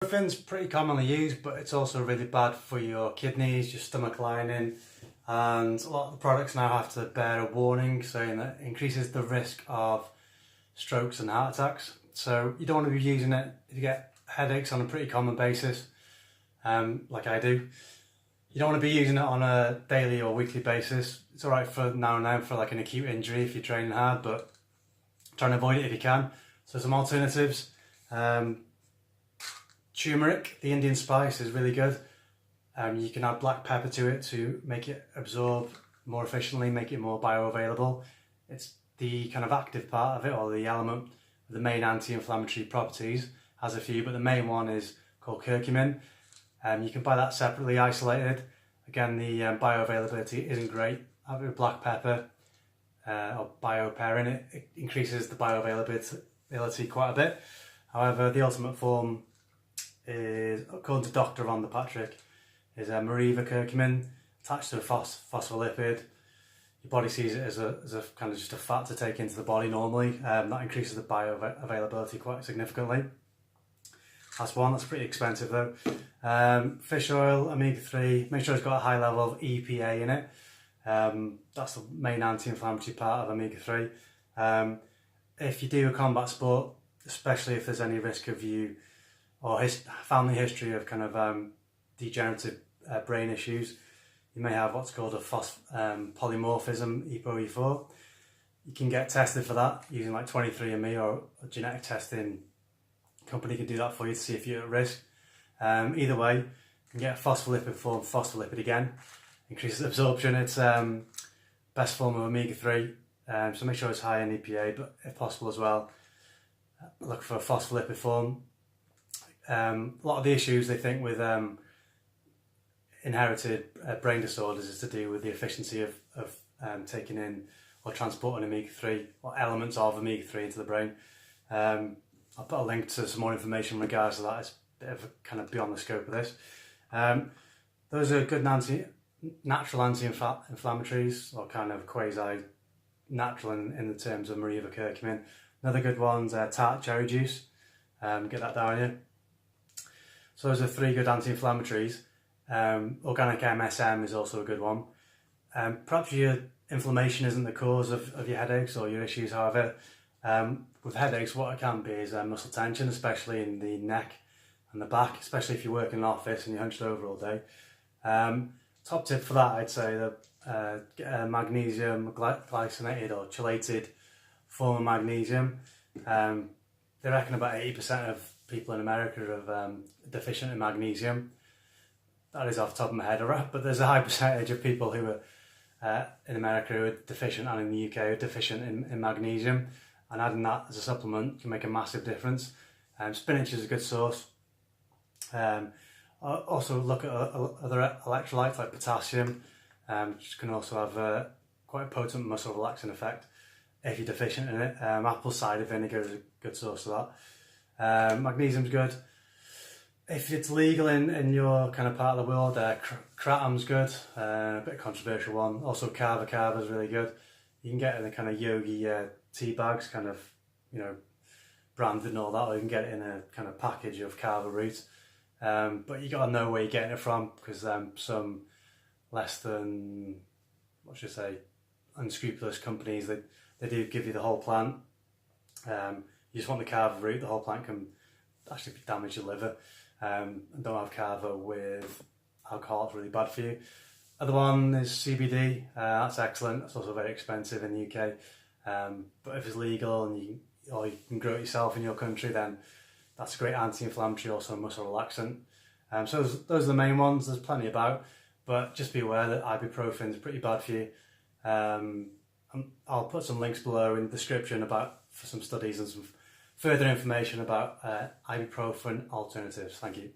Ibuprofen's pretty commonly used, but it's also really bad for your kidneys, your stomach lining, and a lot of the products now have to bear a warning saying that it increases the risk of strokes and heart attacks. So you don't want to be using it if you get headaches on a pretty common basis, like I do. You don't want to be using it on a daily or weekly basis. It's alright for now and then for like an acute injury if you're training hard, but try and avoid it if you can. So some alternatives. Turmeric, the Indian spice, is really good. You can add black pepper to it to make it absorb more efficiently, make it more bioavailable. It's the kind of active part of it, or the element, the main anti-inflammatory properties. Has a few, but the main one is called curcumin. You can buy that separately, isolated. Again, the bioavailability isn't great. Have it with black pepper or bioperin, it increases the bioavailability quite a bit. However, the ultimate form is, according to Dr. Rhonda Patrick, is Mariva curcumin attached to a phospholipid. Your body sees it as a kind of just a fat to take into the body normally. That increases the bioavailability quite significantly. That's one. That's pretty expensive though. Fish oil, omega-3. Make sure it's got a high level of EPA in it. That's the main anti-inflammatory part of omega-3. If you do a combat sport, especially if there's any risk of you or family history of kind of degenerative brain issues, you may have what's called a polymorphism, EPO-E4. You can get tested for that using like 23andMe, or a genetic testing company can do that for you to see if you're at risk. Either way, you can get a phospholipid form, phospholipid again, increases absorption. It's best form of omega-3, so make sure it's high in EPA, but if possible as well, look for a phospholipid form. A lot of the issues they think with inherited brain disorders is to do with the efficiency of taking in or transporting omega-3 or elements of omega-3 into the brain. I'll put a link to some more information in regards to that. It's a bit of a, kind of beyond the scope of this. Those are good natural anti-inflammatories, or kind of quasi-natural in the terms of Mariva curcumin. Another good one's tart cherry juice. Get that down here. So those are 3 good anti-inflammatories. Organic MSM is also a good one. Perhaps your inflammation isn't the cause of your headaches or your issues, however. With headaches, what it can be is muscle tension, especially in the neck and the back, especially if you work in an office and you're hunched over all day. Top tip for that, I'd say that get a magnesium glycinated or chelated form of magnesium. They reckon about 80% of people in America are deficient in magnesium. That is off the top of my head, but there's a high percentage of people who are in America who are deficient, and in the UK who are deficient in magnesium. And adding that as a supplement can make a massive difference. Spinach is a good source. Also look at other electrolytes like potassium, which can also have quite a potent muscle relaxing effect if you're deficient in it. Apple cider vinegar is a good source of that. Magnesium's good. If it's legal in your kind of part of the world, kratom's good, a bit controversial one. Also kava is really good. You can get it in the kind of yogi tea bags, kind of, branded and all that, or you can get it in a kind of package of kava root. But you got to know where you're getting it from, because some less than, unscrupulous companies, they do give you the whole plant. You just want the kava root. The whole plant can actually damage your liver. And don't have kava with alcohol, it's really bad for you. Other one is CBD. That's excellent. It's also very expensive in the UK. But if it's legal and you can grow it yourself in your country, then that's a great anti-inflammatory, also muscle relaxant. So those are the main ones. There's plenty about, but just be aware that ibuprofen is pretty bad for you. I'll put some links below in the description for some studies and some further information about ibuprofen alternatives. Thank you.